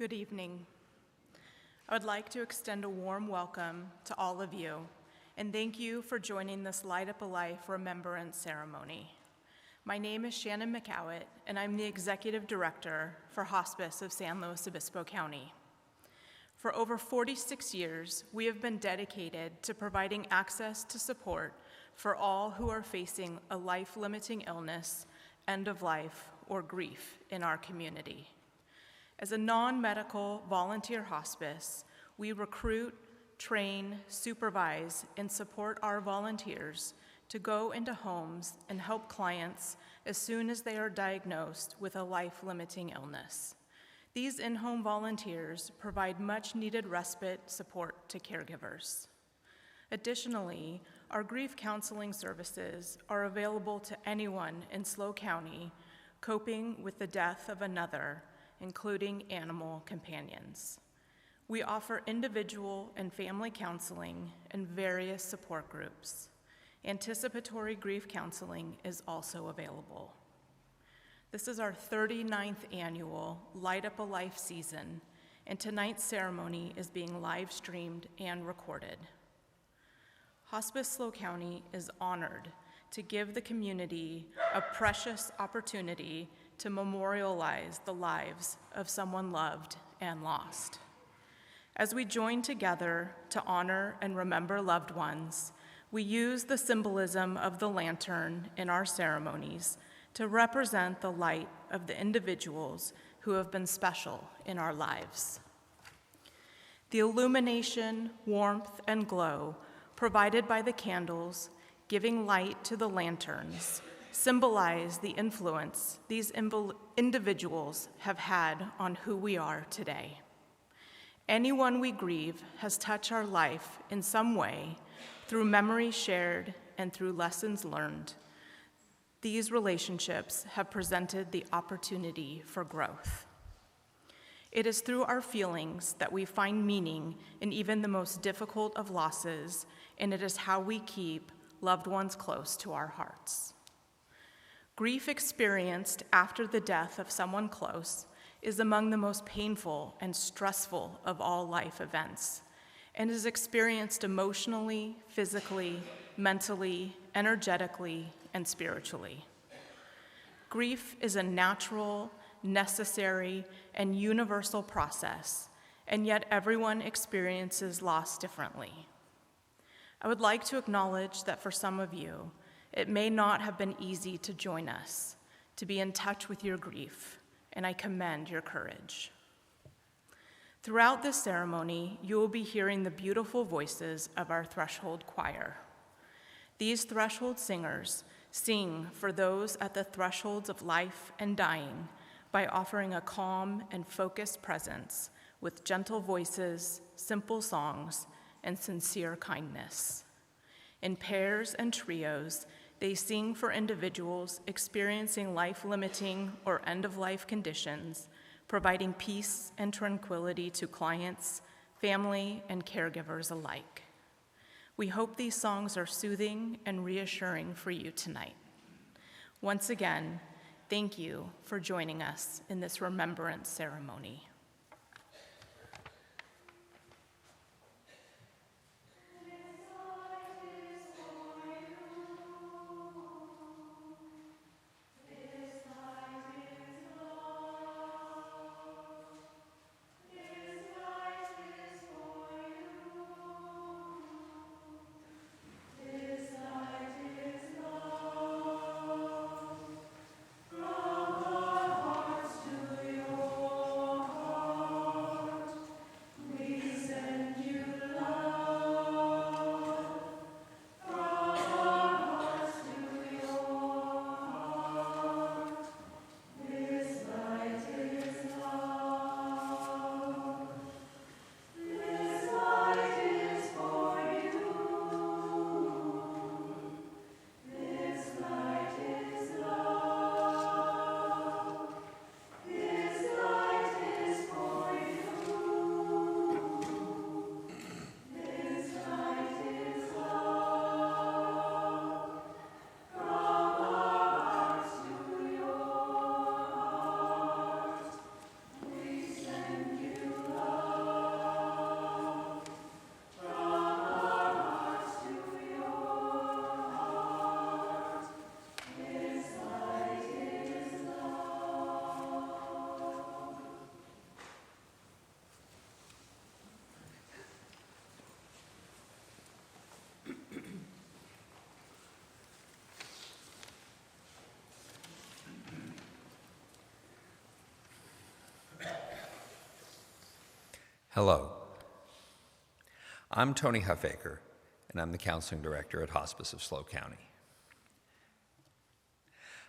Good evening. I would like to extend a warm welcome to all of you, and thank you for joining this Light Up a Life Remembrance ceremony. My name is Shannon McCowett, and I'm the Executive Director for Hospice of San Luis Obispo County. For over 46 years, we have been dedicated to providing access to support for all who are facing a life-limiting illness, end of life, or grief in our community. As a non-medical volunteer hospice, we recruit, train, supervise, and support our volunteers to go into homes and help clients as soon as they are diagnosed with a life-limiting illness. These in-home volunteers provide much-needed respite support to caregivers. Additionally, our grief counseling services are available to anyone in SLO County coping with the death of another, including animal companions. We offer individual and family counseling and various support groups. Anticipatory grief counseling is also available. This is our 39th annual Light Up a Life season, and tonight's ceremony is being live streamed and recorded. Hospice SLO County is honored to give the community a precious opportunity to memorialize the lives of someone loved and lost. As we join together to honor and remember loved ones, we use the symbolism of the lantern in our ceremonies to represent the light of the individuals who have been special in our lives. The illumination, warmth, and glow provided by the candles giving light to the lanterns symbolize the influence these individuals have had on who we are today. Anyone we grieve has touched our life in some way through memories shared and through lessons learned. These relationships have presented the opportunity for growth. It is through our feelings that we find meaning in even the most difficult of losses, and it is how we keep loved ones close to our hearts. Grief experienced after the death of someone close is among the most painful and stressful of all life events, and is experienced emotionally, physically, mentally, energetically, and spiritually. Grief is a natural, necessary, and universal process, and yet everyone experiences loss differently. I would like to acknowledge that for some of you, it may not have been easy to join us, to be in touch with your grief, and I commend your courage. Throughout this ceremony, you will be hearing the beautiful voices of our Threshold Choir. These Threshold singers sing for those at the thresholds of life and dying by offering a calm and focused presence with gentle voices, simple songs, and sincere kindness. In pairs and trios, they sing for individuals experiencing life-limiting or end-of-life conditions, providing peace and tranquility to clients, family, and caregivers alike. We hope these songs are soothing and reassuring for you tonight. Once again, thank you for joining us in this remembrance ceremony. Hello. I'm Tony Huffaker, and I'm the Counseling Director at Hospice SLO County.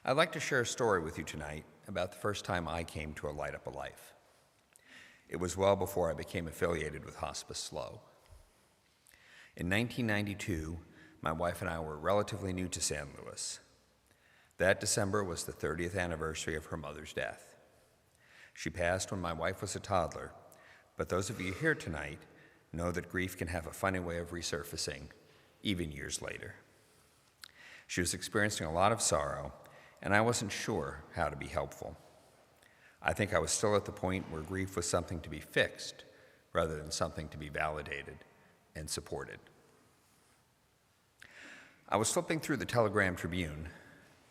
I'd like to share a story with you tonight about the first time I came to a Light Up a Life. It was well before I became affiliated with Hospice SLO. In 1992, my wife and I were relatively new to San Luis. That December was the 30th anniversary of her mother's death. She passed when my wife was a toddler, but those of you here tonight know that grief can have a funny way of resurfacing, even years later. She was experiencing a lot of sorrow, and I wasn't sure how to be helpful. I think I was still at the point where grief was something to be fixed rather than something to be validated and supported. I was flipping through the Telegram Tribune.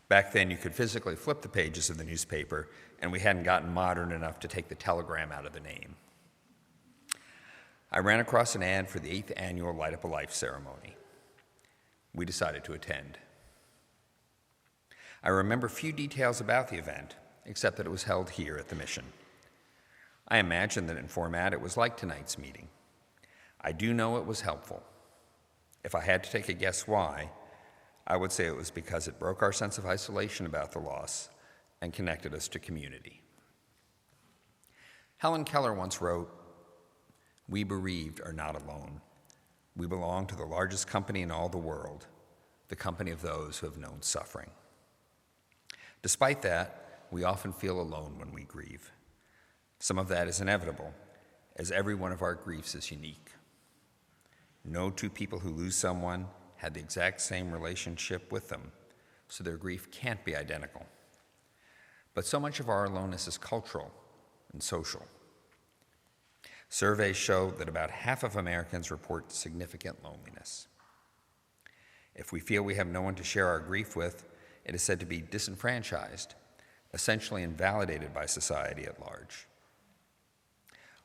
Back then, you could physically flip the pages of the newspaper, and we hadn't gotten modern enough to take the telegram out of the name. I ran across an ad for the 8th annual Light Up a Life ceremony. We decided to attend. I remember few details about the event, except that it was held here at the Mission. I imagine that in format it was like tonight's meeting. I do know it was helpful. If I had to take a guess why, I would say it was because it broke our sense of isolation about the loss and connected us to community. Helen Keller once wrote, "We bereaved are not alone. We belong to the largest company in all the world, the company of those who have known suffering." Despite that, we often feel alone when we grieve. Some of that is inevitable, as every one of our griefs is unique. No two people who lose someone had the exact same relationship with them, so their grief can't be identical. But so much of our aloneness is cultural and social. Surveys show that about half of Americans report significant loneliness. If we feel we have no one to share our grief with, it is said to be disenfranchised, essentially invalidated by society at large.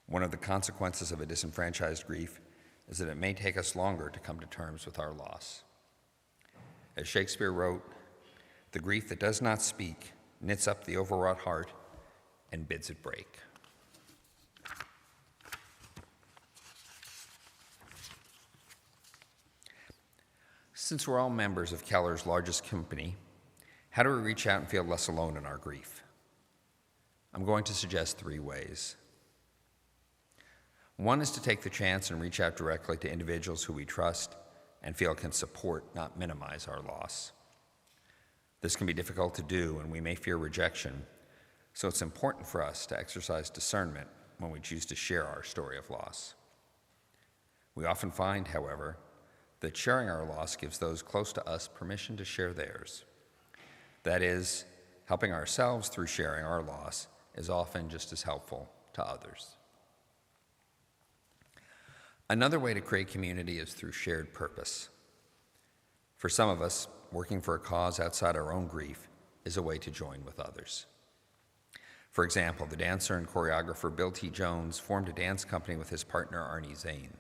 One of the consequences of a disenfranchised grief is that it may take us longer to come to terms with our loss. As Shakespeare wrote, "The grief that does not speak knits up the overwrought heart and bids it break." Since we're all members of Keller's largest company, how do we reach out and feel less alone in our grief? I'm going to suggest 3 ways. One is to take the chance and reach out directly to individuals who we trust and feel can support, not minimize, our loss. This can be difficult to do, and we may fear rejection, so it's important for us to exercise discernment when we choose to share our story of loss. We often find, however, that sharing our loss gives those close to us permission to share theirs. That is, helping ourselves through sharing our loss is often just as helpful to others. Another way to create community is through shared purpose. For some of us, working for a cause outside our own grief is a way to join with others. For example, the dancer and choreographer Bill T. Jones formed a dance company with his partner Arnie Zane.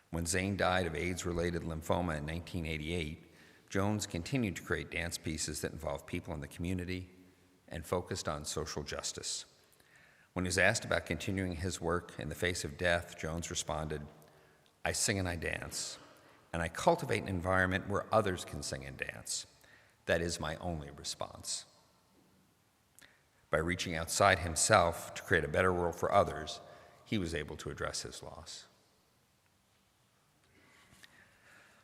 When Zane died of AIDS-related lymphoma in 1988, Jones continued to create dance pieces that involved people in the community and focused on social justice. When he was asked about continuing his work in the face of death, Jones responded, "I sing and I dance, and I cultivate an environment where others can sing and dance. That is my only response." By reaching outside himself to create a better world for others, he was able to address his loss.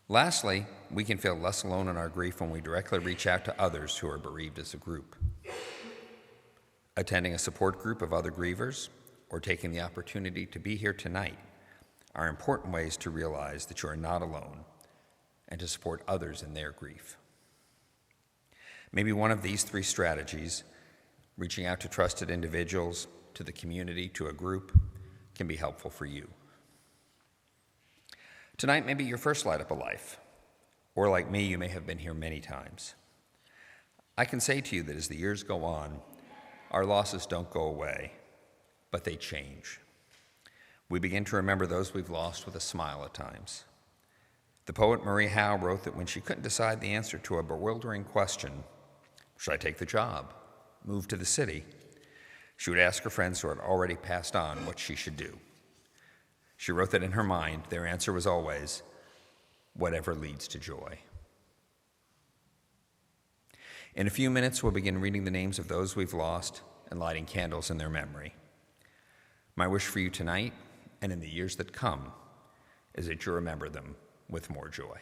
Lastly, we can feel less alone in our grief when we directly reach out to others who are bereaved as a group. Attending a support group of other grievers or taking the opportunity to be here tonight are important ways to realize that you are not alone and to support others in their grief. Maybe one of these 3 strategies, reaching out to trusted individuals, to the community, to a group, can be helpful for you. Tonight may be your first Light Up a Life, or like me, you may have been here many times. I can say to you that as the years go on, our losses don't go away, but they change. We begin to remember those we've lost with a smile at times. The poet Marie Howe wrote that when she couldn't decide the answer to a bewildering question, should I take the job, move to the city, she would ask her friends who had already passed on what she should do. She wrote that in her mind, their answer was always, whatever leads to joy. In a few minutes, we'll begin reading the names of those we've lost and lighting candles in their memory. My wish for you tonight and in the years that come is that you remember them with more joy.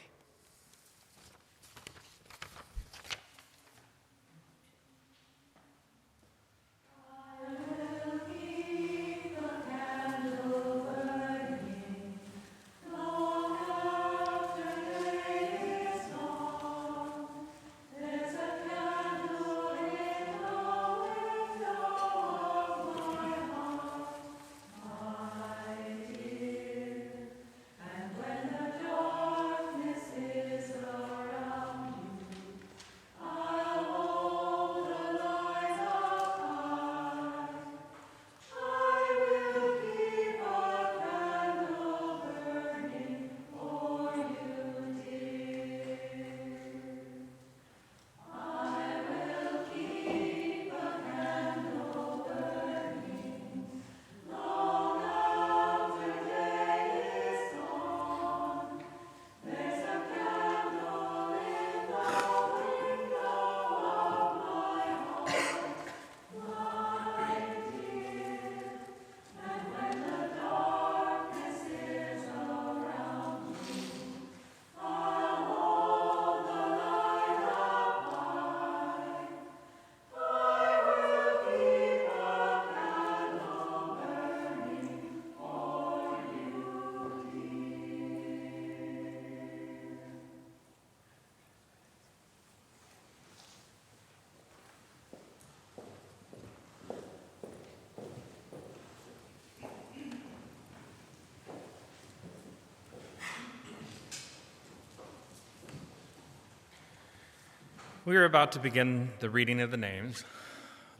We are about to begin the reading of the names.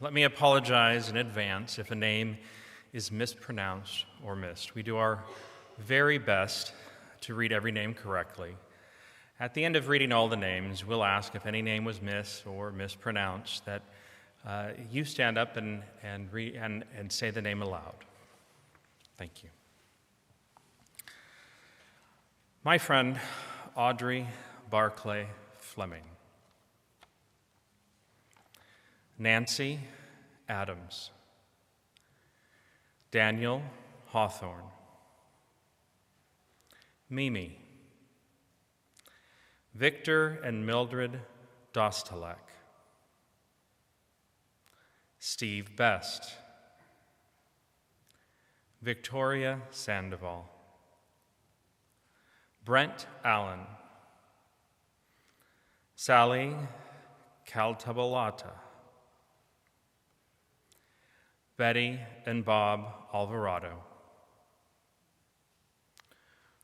Let me apologize in advance if a name is mispronounced or missed. We do our very best to read every name correctly. At the end of reading all the names, we'll ask if any name was missed or mispronounced, that you stand up and say the name aloud. Thank you. My friend, Audrey Barclay Fleming. Nancy Adams. Daniel Hawthorne. Mimi. Victor and Mildred Dostalek. Steve Best. Victoria Sandoval. Brent Allen. Sally Caltabalata. Betty and Bob Alvarado.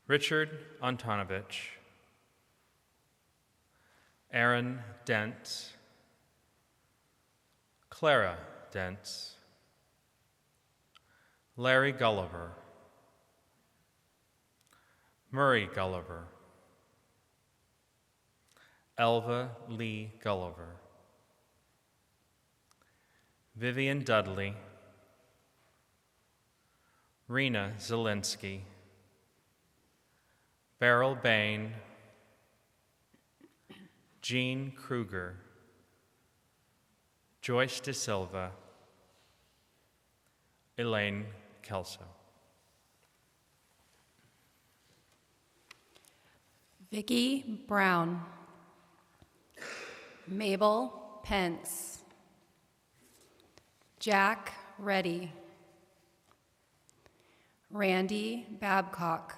Richard Antonovich. Aaron Dent. Clara Dent. Larry Gulliver. Murray Gulliver. Elva Lee Gulliver. Vivian Dudley. Rena Zielinski. Beryl Bain. Jean Kruger. Joyce De Silva. Elaine Kelso. Vicki Brown. Mabel Pence. Jack Reddy. Randy Babcock.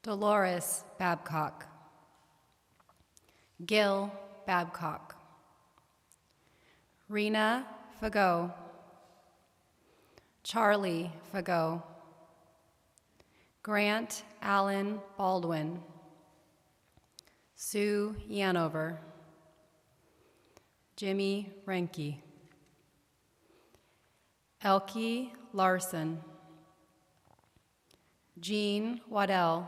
Dolores Babcock. Gil Babcock. Rena Fagot. Charlie Fagot. Grant Allen Baldwin. Sue Yanover. Jimmy Renke. Elke Larson. Jean Waddell.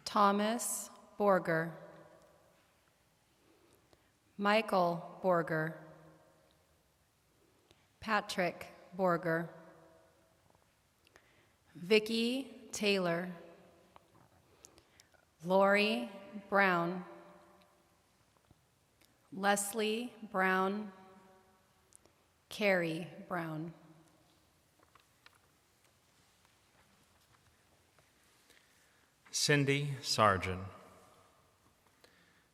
Thomas Borger. Michael Borger. Patrick Borger. Vicky Taylor, Lori Brown, Leslie Brown, Carrie Brown. Cindy Sargent,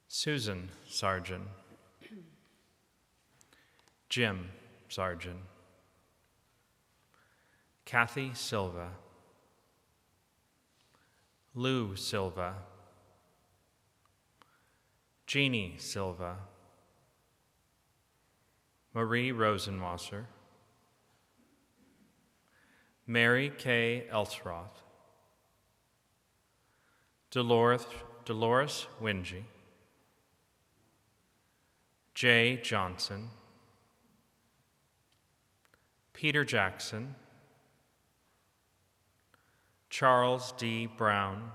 Susan Sargent, Jim Sargent, Kathy Silva, Lou Silva, Jeannie Silva, Marie Rosenwasser, Mary Kay Elsroth, Dolores Wingy, Jay Johnson, Peter Jackson, Charles D. Brown,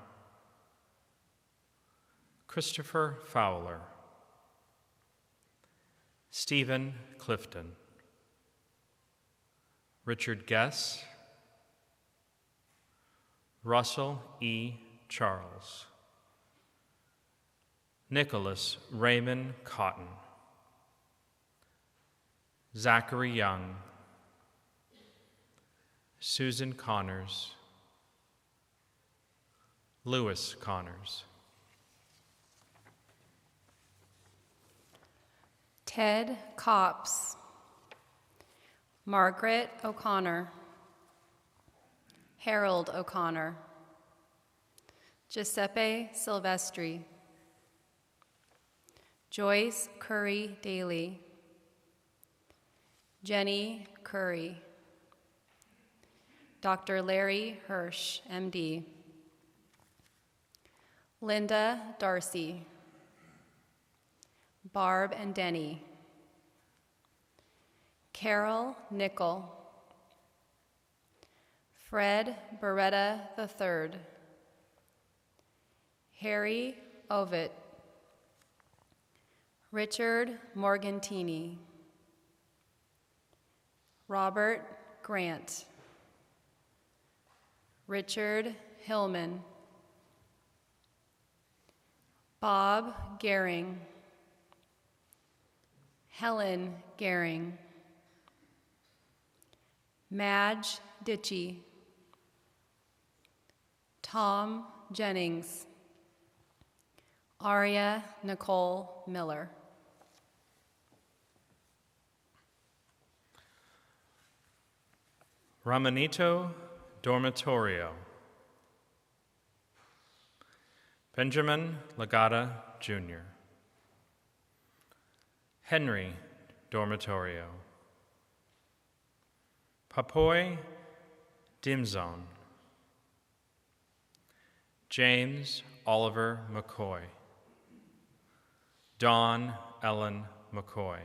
Christopher Fowler, Stephen Clifton, Richard Guess, Russell E. Charles, Nicholas Raymond Cotton, Zachary Young, Susan Connors, Lewis Connors, Ted Copps, Margaret O'Connor, Harold O'Connor, Giuseppe Silvestri, Joyce Curry Daly, Jenny Curry, Dr. Larry Hirsch, MD, Linda Darcy, Barb and Denny, Carol Nickel, Fred Beretta III, Harry Ovitt, Richard Morgantini, Robert Grant, Richard Hillman, Bob Gehring, Helen Gehring, Madge Ditchy, Tom Jennings, Aria Nicole Miller. Ramonito Dormitorio, Benjamin Lagata Jr., Henry Dormitorio, Papoy Dimzon, James Oliver McCoy, Dawn Ellen McCoy,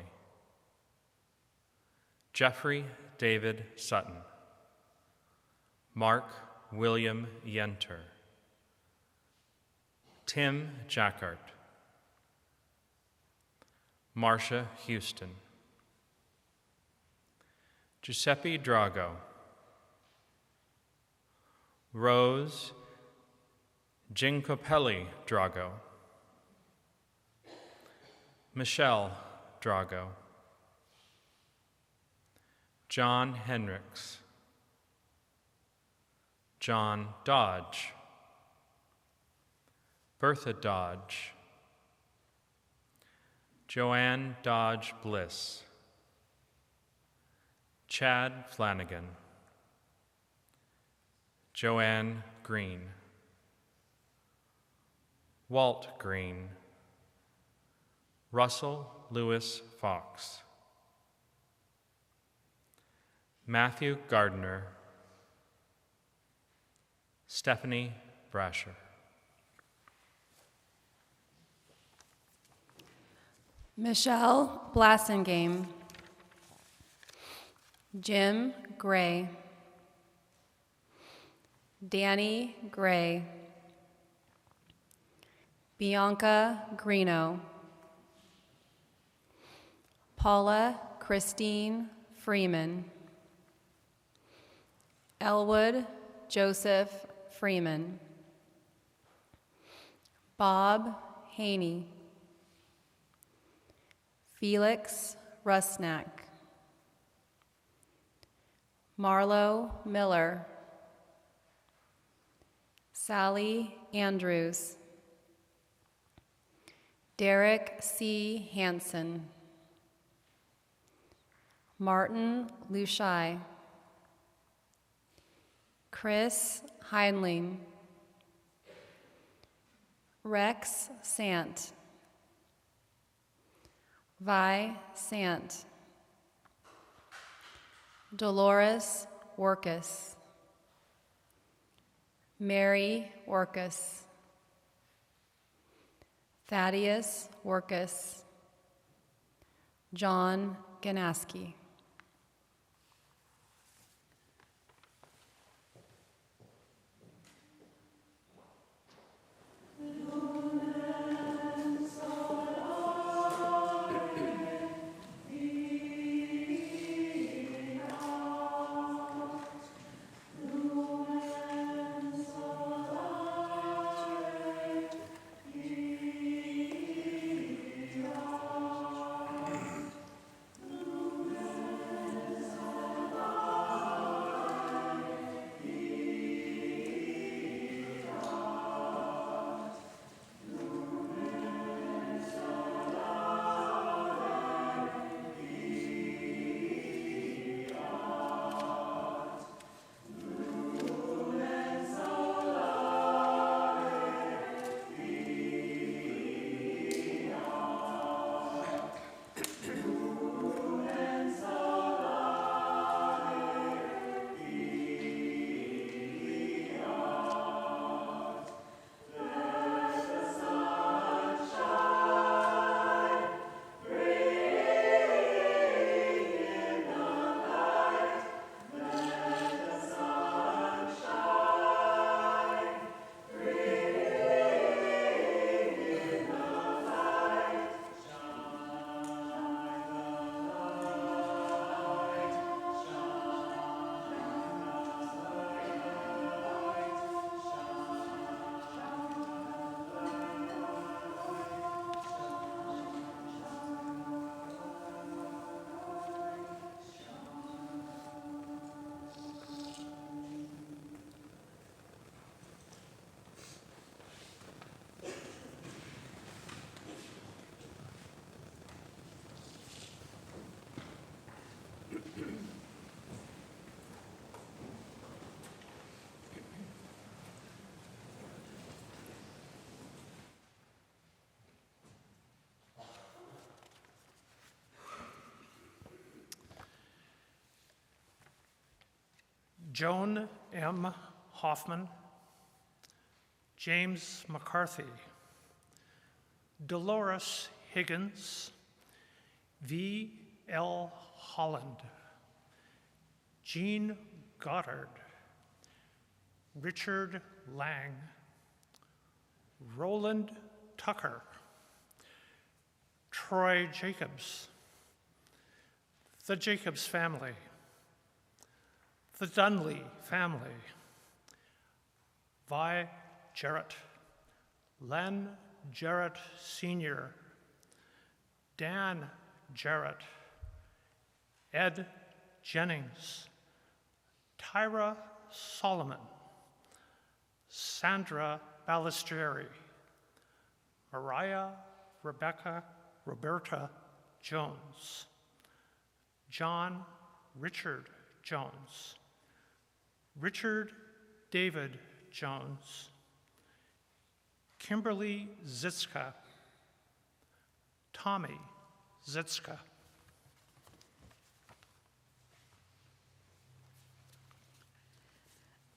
Jeffrey David Sutton, Mark William Yenter, Tim Jackart, Marcia Houston, Giuseppe Drago, Rose Gincopelli Drago, Michelle Drago, John Hendricks, John Dodge, Bertha Dodge, Joanne Dodge Bliss, Chad Flanagan, Joanne Green, Walt Green, Russell Lewis Fox, Matthew Gardner, Stephanie Brasher. Michelle Blassengame, Jim Gray, Danny Gray, Bianca Greeno, Paula Christine Freeman, Elwood Joseph Freeman. Bob Haney. Felix Rusnak. Marlo Miller. Sally Andrews. Derek C. Hansen. Martin Lushai. Chris Heinlein. Rex Sant. Vi Sant. Dolores Workus. Mary Workus. Thaddeus Workus. John Ganaski. Joan M. Hoffman, James McCarthy, Dolores Higgins, V. L. Holland, Jean Goddard, Richard Lang, Roland Tucker, Troy Jacobs, the Jacobs family, the Dunley family, Vi Jarrett, Len Jarrett Sr., Dan Jarrett, Ed Jennings, Tyra Solomon, Sandra Balistrieri, Mariah Roberta Jones, John Richard Jones, Richard David Jones, Kimberly Zitska, Tommy Zitska.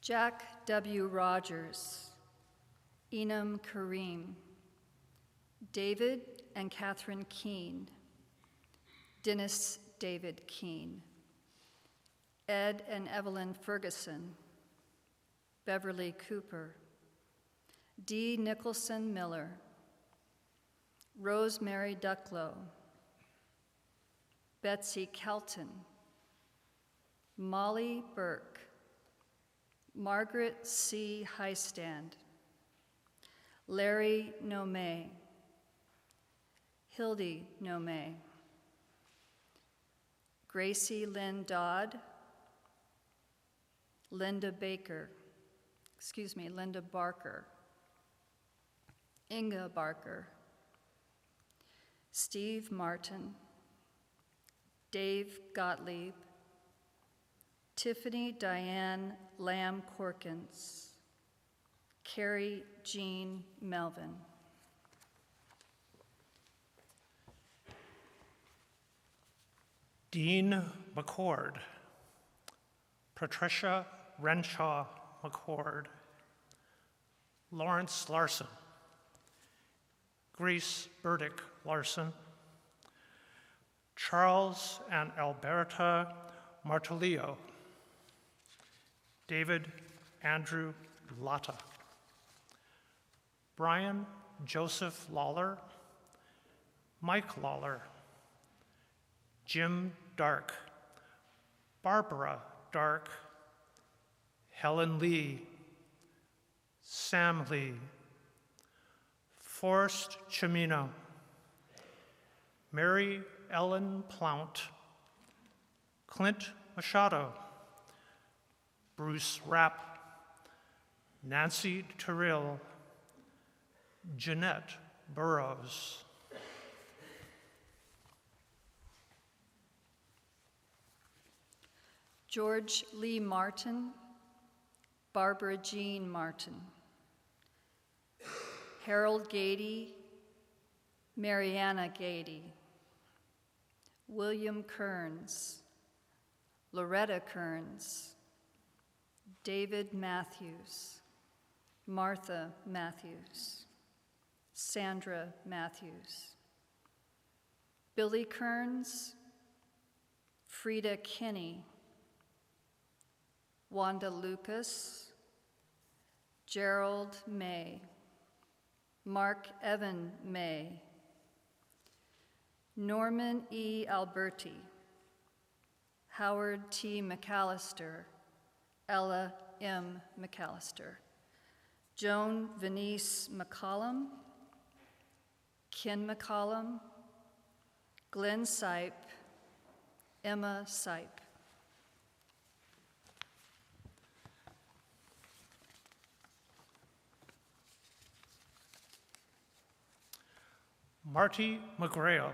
Jack W. Rogers, Enam Kareem, David and Catherine Keene, Dennis David Keene, Ed and Evelyn Ferguson, Beverly Cooper, D. Nicholson Miller, Rosemary Ducklow, Betsy Kelton, Molly Burke, Margaret C. Highstand, Larry Nome, Hildy Nome, Gracie Lynn Dodd, Linda Barker, Inga Barker, Steve Martin, Dave Gottlieb, Tiffany Diane Lamb Corkins, Carrie Jean Melvin. Dean McCord, Patricia Renshaw McCord, Lawrence Larson, Grace Burdick Larson, Charles and Alberta Martolillo, David Andrew Latta, Brian Joseph Lawler, Mike Lawler, Jim Dark, Barbara Dark, Helen Lee, Sam Lee, Forrest Chimino, Mary Ellen Plount, Clint Machado, Bruce Rapp, Nancy Terrell, Jeanette Burrows. George Lee Martin, Barbara Jean Martin, Harold Gady, Mariana Gady, William Kearns, Loretta Kearns, David Matthews, Martha Matthews, Sandra Matthews, Billy Kearns, Frida Kinney, Wanda Lucas, Gerald May, Mark Evan May, Norman E. Alberti, Howard T. McAllister, Ella M. McAllister, Joan Venice McCollum, Ken McCollum, Glenn Sipe, Emma Sipe. Marty McGrail,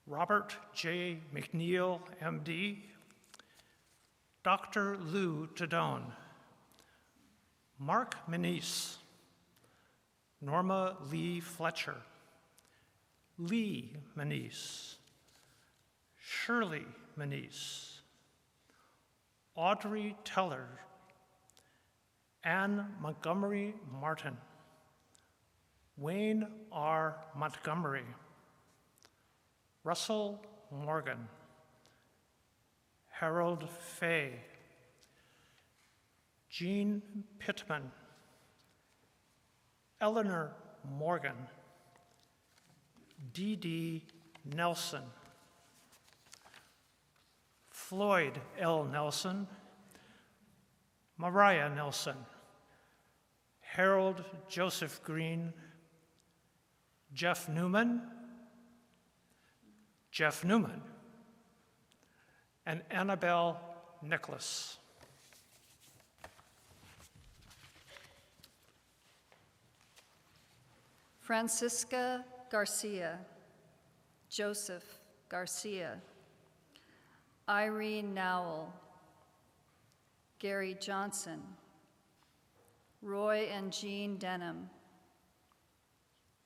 Robert J. McNeil, MD, Dr. Lou Tadone, Mark Manise, Norma Lee Fletcher, Lee Manise, Shirley Manise, Audrey Teller, Anne Montgomery Martin, Wayne R. Montgomery, Russell Morgan, Harold Fay, Jean Pittman, Eleanor Morgan, Dee Dee Nelson, Floyd L. Nelson, Mariah Nelson, Harold Joseph Green, Jeff Newman, and Annabelle Nicholas. Francisca Garcia, Joseph Garcia, Irene Nowell, Gary Johnson, Roy and Jean Denham,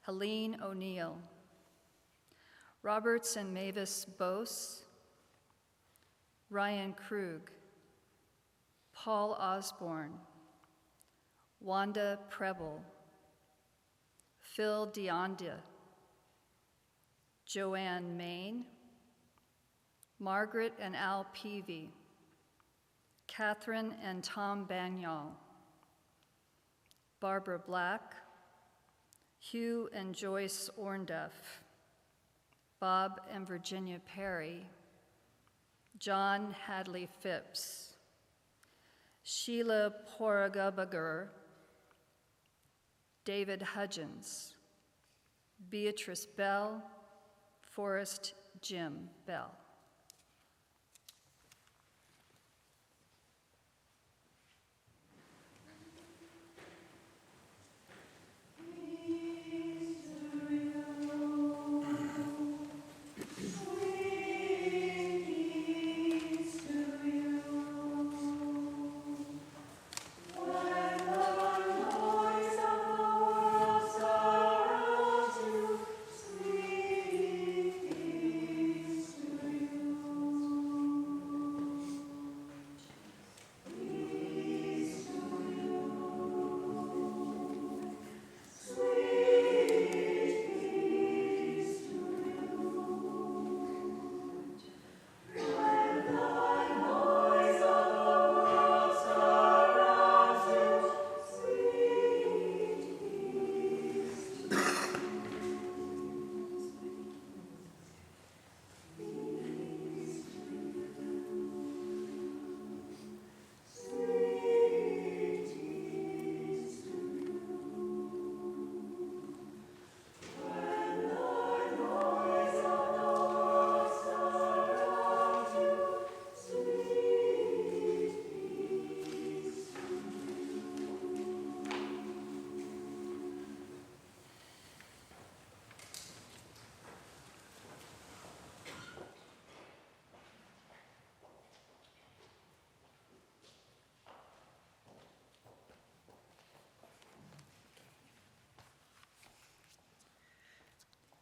Helene O'Neill, Roberts and Mavis Bose, Ryan Krug, Paul Osborne, Wanda Preble, Phil Dionda, Joanne Main, Margaret and Al Peavy, Catherine and Tom Bagnall, Barbara Black, Hugh and Joyce Ornduff, Bob and Virginia Perry, John Hadley Phipps, Sheila Poragabagur, David Hudgens, Beatrice Bell, Forrest Jim Bell.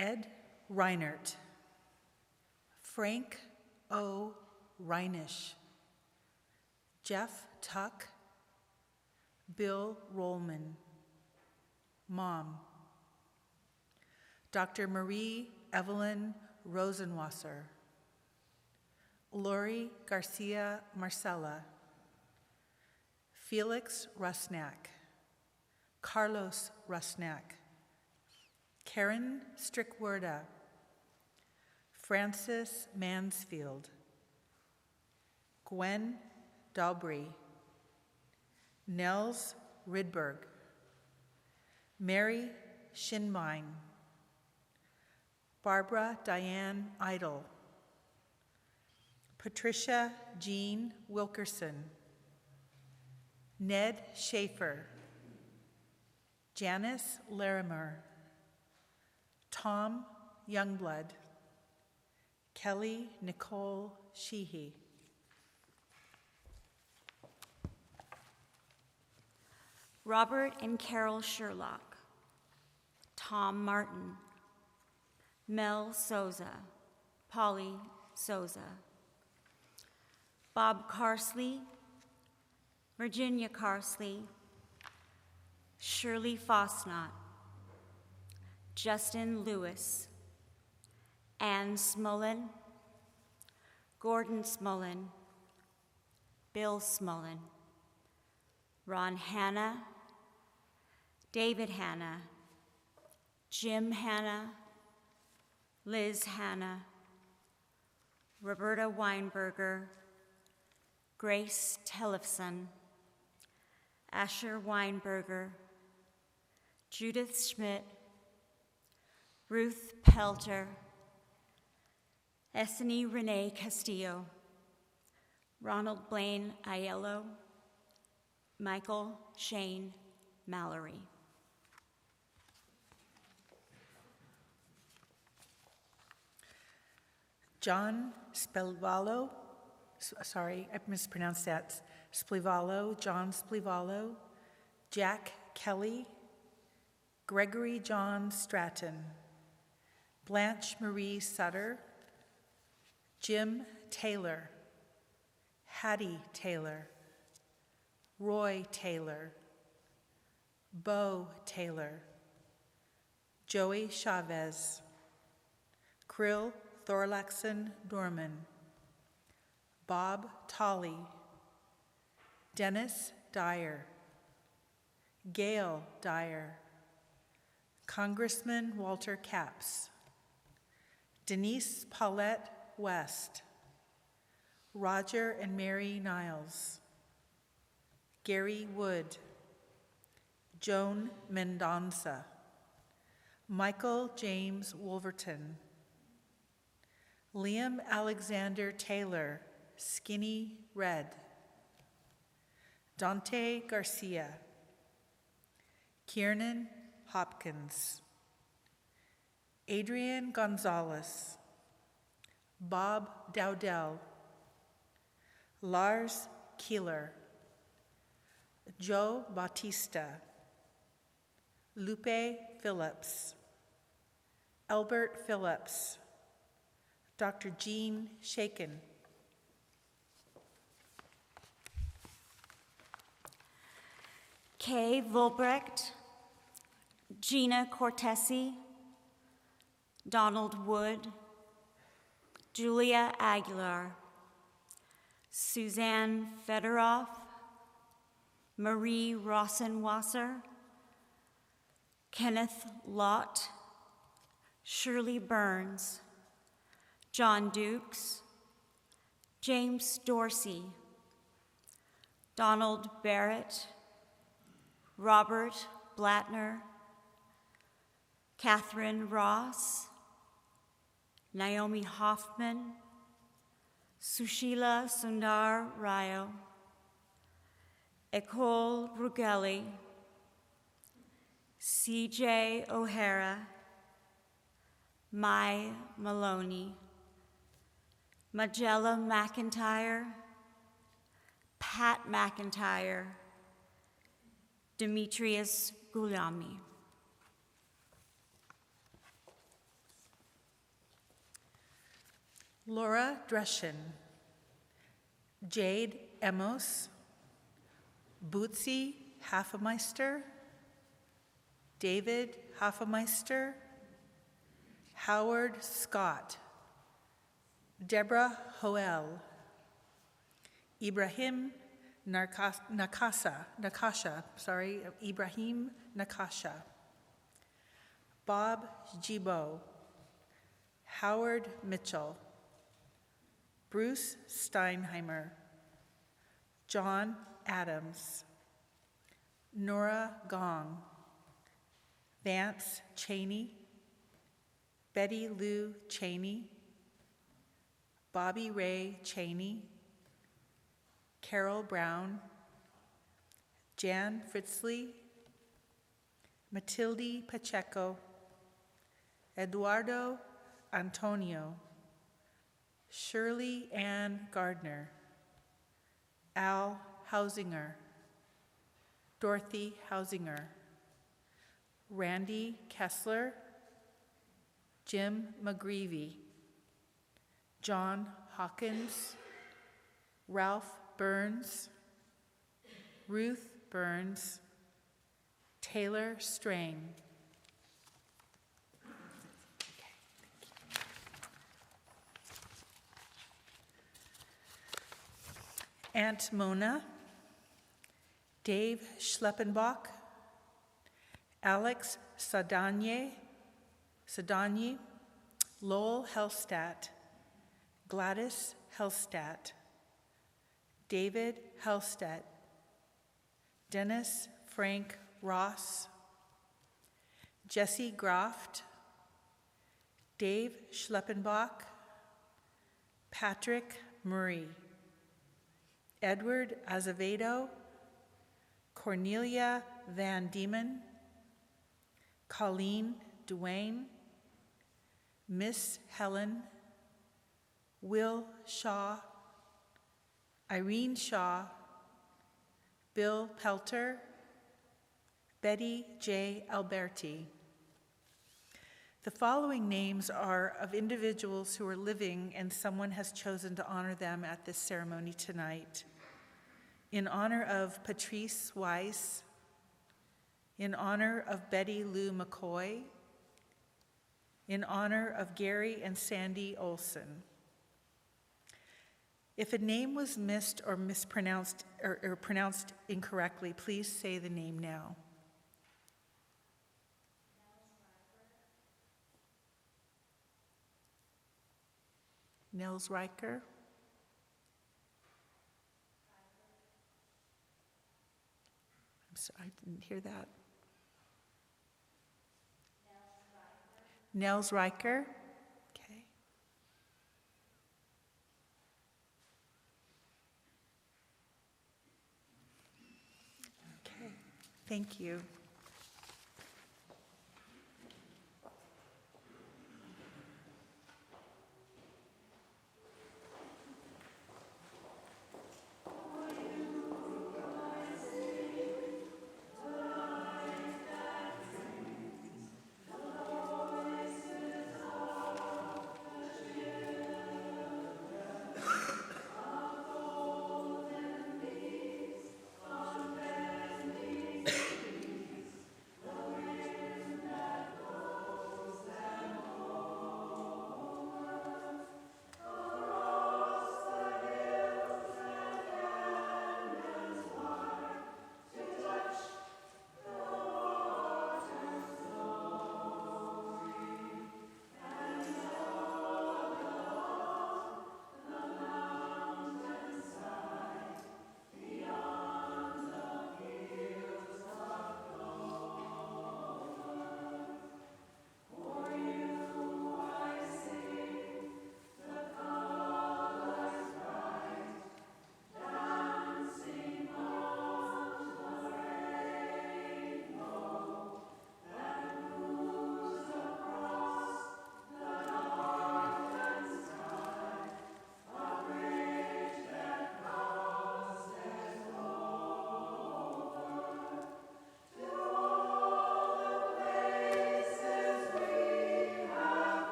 Ed Reinert, Frank O. Reinish, Jeff Tuck, Bill Rollman, Mom, Dr. Marie Evelyn Rosenwasser, Lori Garcia Marcela, Felix Rusnak, Carlos Rusnak, Karen Strickwerda, Francis Mansfield, Gwen Daubry, Nels Rydberg, Mary Shinbein, Barbara Diane Idle, Patricia Jean Wilkerson, Ned Schaefer, Janice Larimer, Tom Youngblood, Kelly Nicole Sheehy. Robert and Carol Sherlock, Tom Martin, Mel Souza, Polly Souza, Bob Carsley, Virginia Carsley, Shirley Fosnot, Justin Lewis, Ann Smullen, Gordon Smullen, Bill Smullen, Ron Hanna, David Hanna, Jim Hanna, Liz Hanna, Roberta Weinberger, Grace Tellefson, Asher Weinberger, Judith Schmidt, Ruth Pelter, Essany Renee Castillo, Ronald Blaine Aiello, Michael Shane Mallory. John Splivalo, sorry, I mispronounced that. Splivalo, John Splivalo, Jack Kelly, Gregory John Stratton, Blanche Marie Sutter, Jim Taylor, Hattie Taylor, Roy Taylor, Bo Taylor, Joey Chavez, Krill Thorlaxon Dorman, Bob Tolley, Dennis Dyer, Gail Dyer, Congressman Walter Capps, Denise Paulette West, Roger and Mary Niles, Gary Wood, Joan Mendonça, Michael James Wolverton, Liam Alexander Taylor, Skinny Red, Dante Garcia, Kiernan Hopkins, Adrian Gonzalez, Bob Dowdell, Lars Keeler, Joe Bautista, Lupe Phillips, Albert Phillips, Dr. Jean Shaken, Kay Volbrecht, Gina Cortesi, Donald Wood, Julia Aguilar, Suzanne Fedorov, Marie Rossenwasser, Kenneth Lott, Shirley Burns, John Dukes, James Dorsey, Donald Barrett, Robert Blattner, Catherine Ross, Naomi Hoffman, Sushila Sundar Rao, Ecole Rugelli, C.J. O'Hara, Mai Maloney, Magella McIntyre, Pat McIntyre, Demetrius Gulami. Laura Dreschen, Jade Emos, Bootsy Hafemeister, David Hafemeister, Howard Scott, Deborah Hoel, Ibrahim Nakasha, Ibrahim Nakasha, Bob Jibo, Howard Mitchell, Bruce Steinheimer, John Adams, Nora Gong, Vance Cheney, Betty Lou Cheney, Bobby Ray Cheney, Carol Brown, Jan Fritzley, Matilde Pacheco, Eduardo Antonio, Shirley Ann Gardner, Al Hausinger, Dorothy Hausinger, Randy Kessler, Jim McGreevy, John Hawkins, Ralph Burns, Ruth Burns, Taylor Strain. Aunt Mona, Dave Schleppenbach, Alex Sadanye, Lowell Hellstadt, Gladys Hellstadt, David Hellstadt, Dennis Frank Ross, Jesse Graft, Dave Schleppenbach, Patrick Murray, Edward Azevedo, Cornelia Van Diemen, Colleen Duane, Miss Helen, Will Shaw, Irene Shaw, Bill Pelter, Betty J. Alberti. The following names are of individuals who are living and someone has chosen to honor them at this ceremony tonight. In honor of Patrice Weiss, in honor of Betty Lou McCoy, in honor of Gary and Sandy Olson. If a name was missed or mispronounced or pronounced incorrectly, please say the name now. Nels Riker, I didn't hear that. Nels Riker. Okay. Okay, thank you.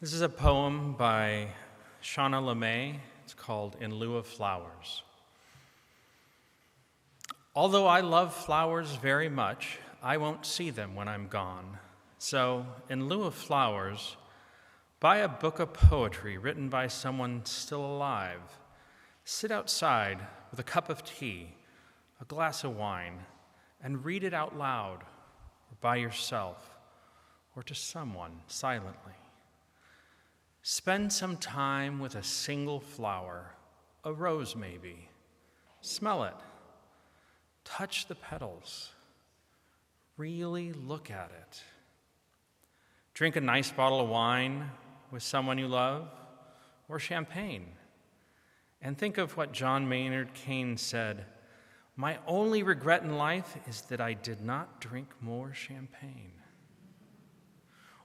This is a poem by Shauna LeMay. It's called In Lieu of Flowers. Although I love flowers very much, I won't see them when I'm gone. So, in lieu of flowers, buy a book of poetry written by someone still alive. Sit outside with a cup of tea, a glass of wine, and read it out loud, or by yourself, or to someone silently. Spend some time with a single flower, a rose maybe. Smell it. Touch the petals. Really look at it. Drink a nice bottle of wine with someone you love, or champagne. And think of what John Maynard Keynes said, "My only regret in life is that I did not drink more champagne."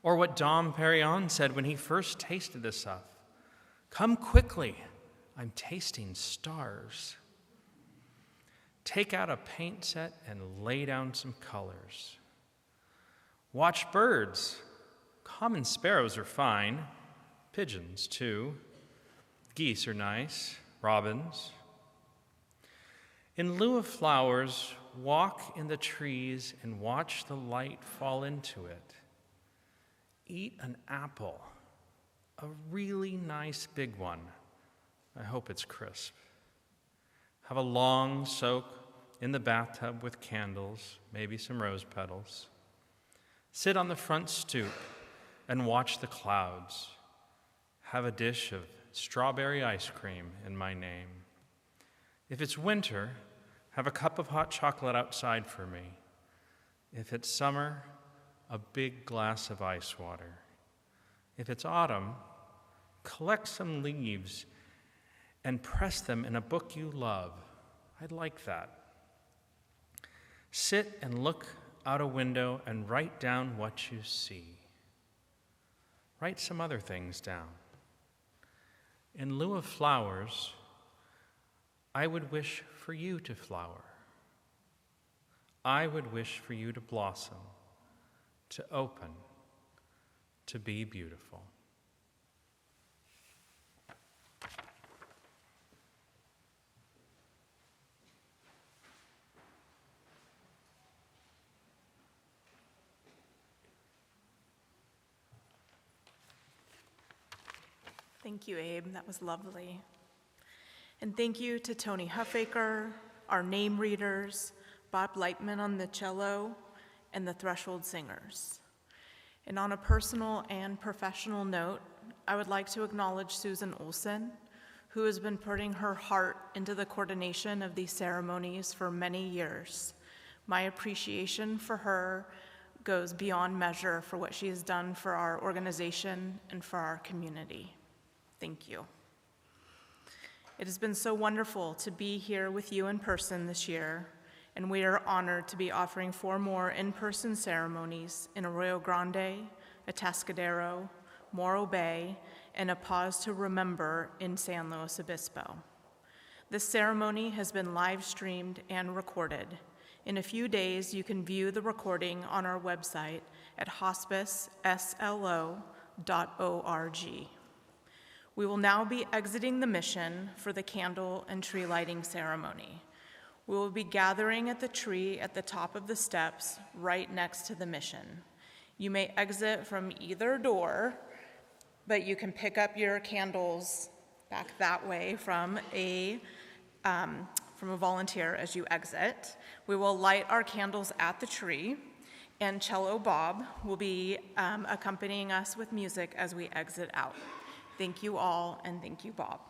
Or what Dom Perignon said when he first tasted this stuff, "Come quickly, I'm tasting stars." Take out a paint set and lay down some colors. Watch birds. Common sparrows are fine, pigeons too. Geese are nice, robins. In lieu of flowers, walk in the trees and watch the light fall into it. Eat an apple, a really nice big one. I hope it's crisp. Have a long soak in the bathtub with candles, maybe some rose petals. Sit on the front stoop and watch the clouds. Have a dish of strawberry ice cream in my name. If it's winter, have a cup of hot chocolate outside for me. If it's summer, a big glass of ice water. If it's autumn, collect some leaves and press them in a book you love. I'd like that. Sit and look out a window and write down what you see. Write some other things down. In lieu of flowers, I would wish for you to flower. I would wish for you to blossom, to open, to be beautiful. Thank you, Abe. That was lovely. And thank you to Tony Huffaker, our name readers, Bob Lightman on the cello, and the Threshold Singers. And on a personal and professional note, I would like to acknowledge Susan Olson, who has been putting her heart into the coordination of these ceremonies for many years. My appreciation for her goes beyond measure for what she has done for our organization and for our community. Thank you. It has been so wonderful to be here with you in person this year, and we are honored to be offering 4 more in-person ceremonies in Arroyo Grande, Atascadero, Morro Bay, and a Pause to Remember in San Luis Obispo. This ceremony has been live streamed and recorded. In a few days, you can view the recording on our website at hospiceslo.org. We will now be exiting the mission for the candle and tree lighting ceremony. We will be gathering at the tree at the top of the steps right next to the mission. You may exit from either door, but you can pick up your candles back that way from a volunteer as you exit. We will light our candles at the tree, and Cello Bob will be accompanying us with music as we exit out. Thank you all, and thank you, Bob.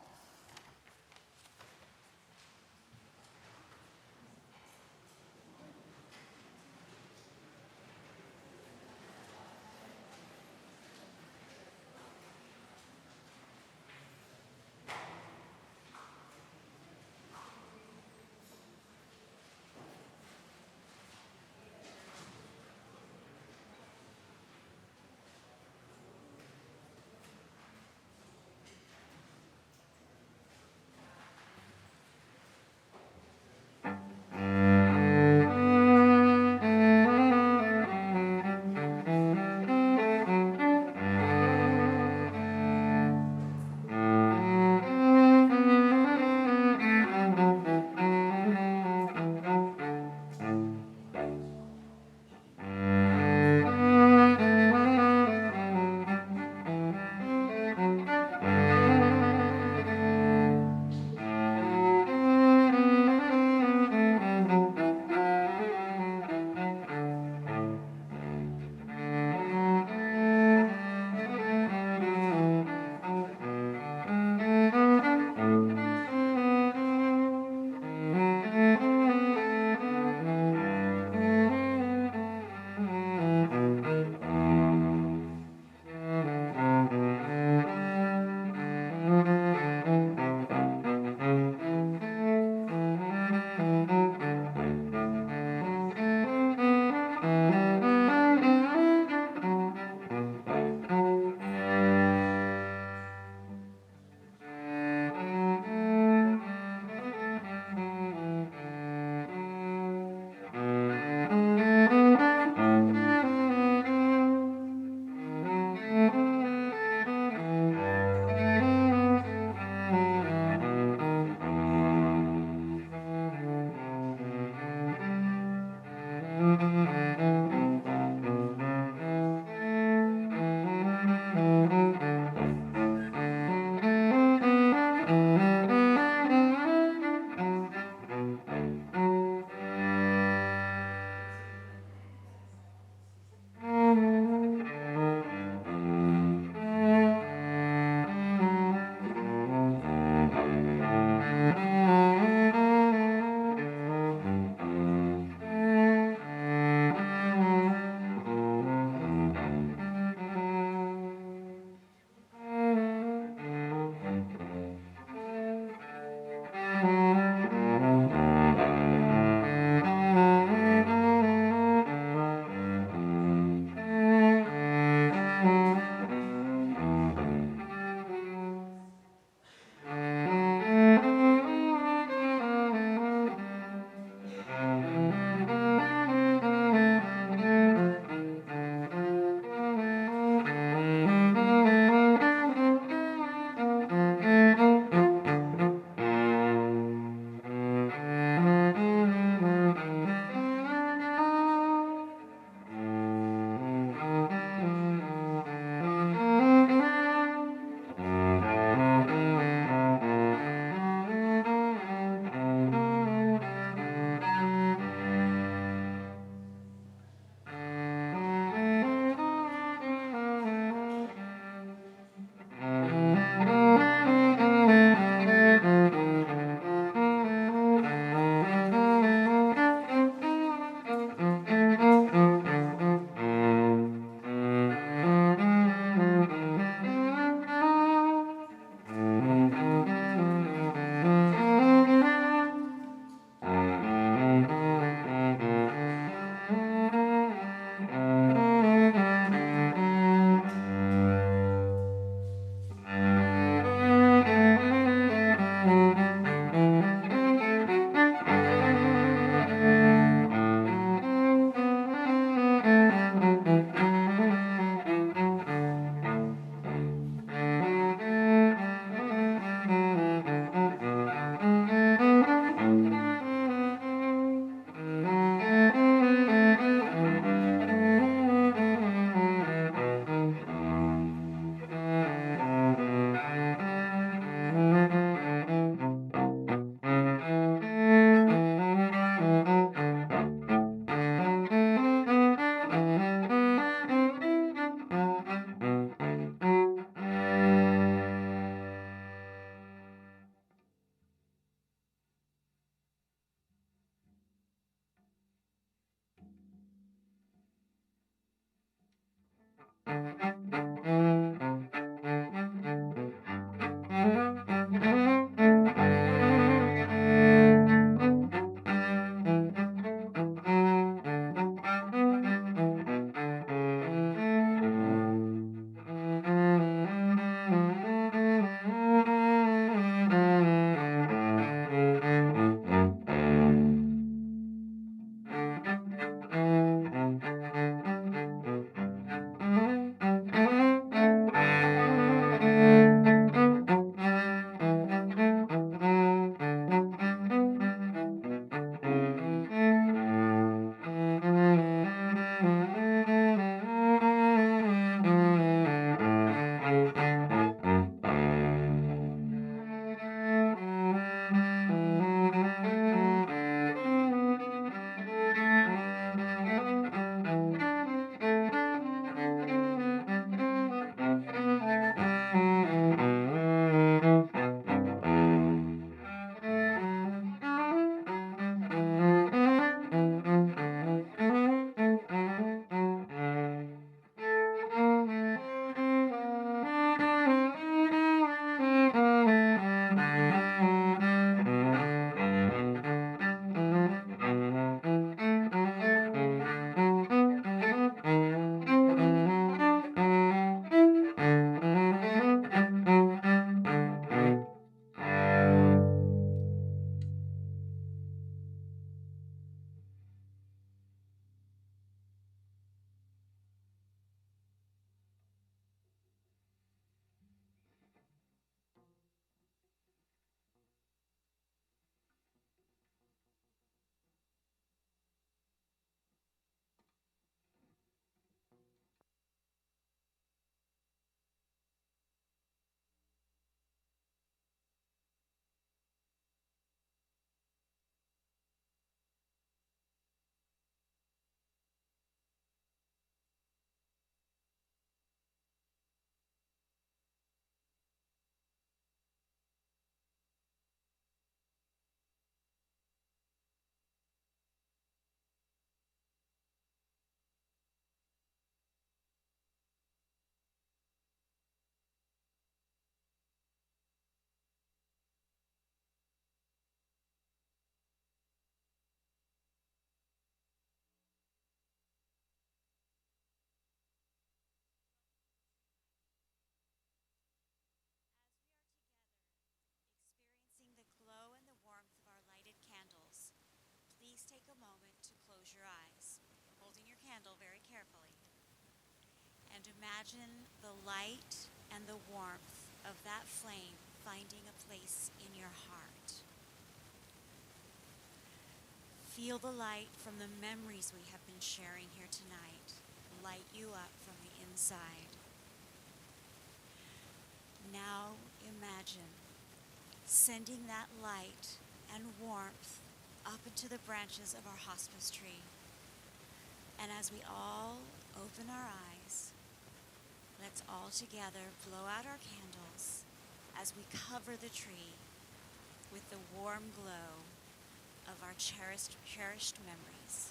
Experiencing the glow and the warmth of our lighted candles, please take a moment to close your eyes, holding your candle very carefully, and imagine the light and the warmth of that flame finding a place in your heart. Feel the light from the memories we have been sharing here tonight light you up from the inside. Now imagine sending that light and warmth up into the branches of our hospice tree. And as we all open our eyes, let's all together blow out our candles as we cover the tree with the warm glow of our cherished memories.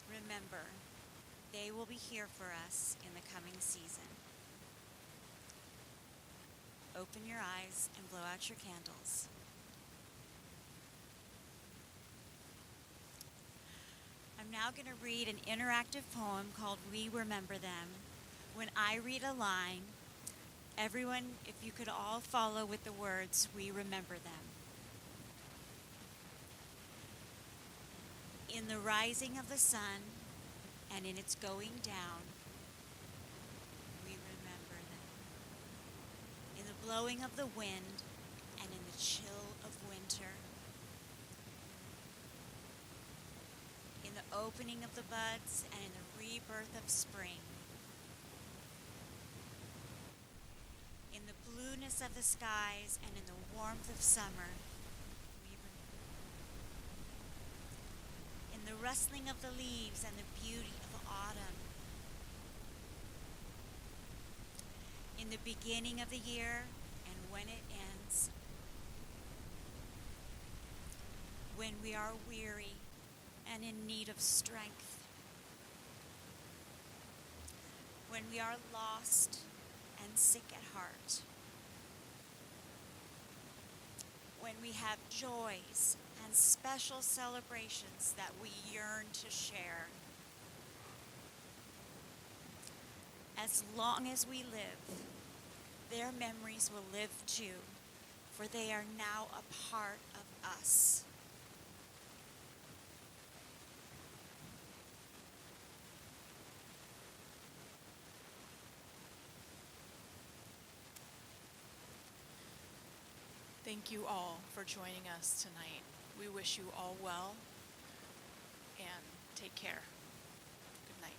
Remember, they will be here for us in the coming season. Open your eyes and blow out your candles. I'm now going to read an interactive poem called We Remember Them. When I read a line, everyone, if you could all follow with the words, we remember them. In the rising of the sun and in its going down, we remember them. In the blowing of the wind and in the chill of winter, in the opening of the buds and in the rebirth of spring, in the blueness of the skies and in the warmth of summer, in the rustling of the leaves and the beauty of autumn, in the beginning of the year and when it ends, when we are weary and in need of strength, when we are lost and sick at heart, when we have joys and special celebrations that we yearn to share. As long as we live, their memories will live too, for they are now a part of us. Thank you all for joining us tonight. We wish you all well and take care. Good night.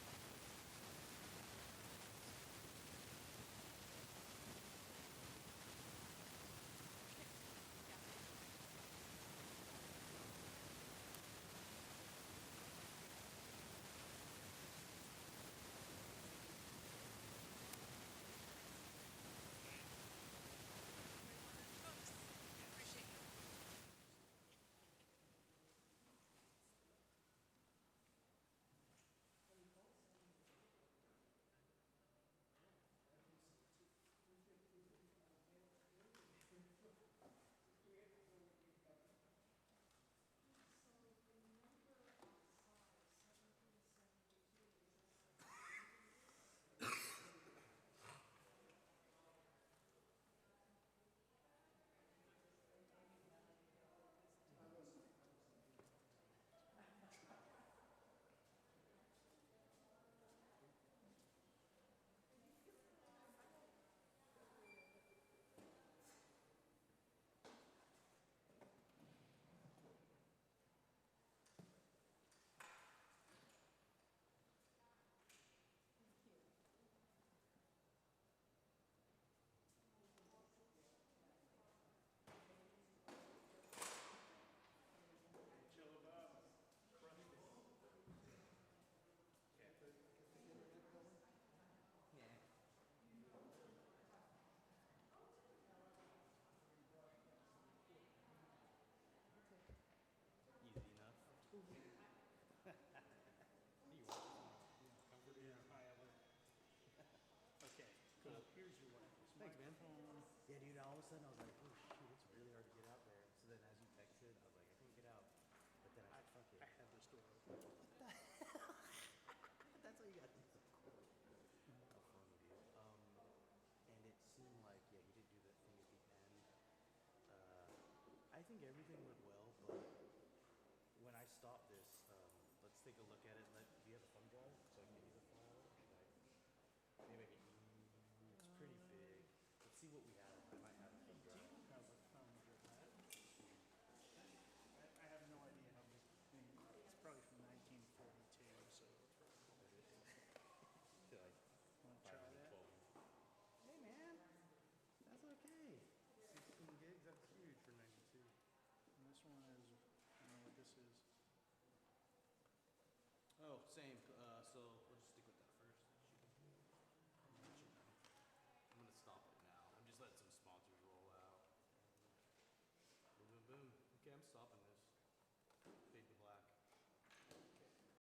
Yeah, dude, all of a sudden I was like, oh shoot, it's really hard to get out there. So then as you texted, I was like, I can't get out. But then I fuck it. I had this door open. What the hell? That's what you got to do. How funny, dude. And it seemed like, yeah, he did do that thing at the end. I think everything went well, but when I stop this, let's take a look at it. Do you have a thumb drive so I can give you the file? Maybe it's pretty big. Let's see what we have. I might have a thumb drive. I have no idea how big the thing is. It's probably from 1942, so Feel like want to try that? 12. Hey man, that's okay. 16 gigs, that's huge for 92. And this one is, I don't know what this is. Oh, same.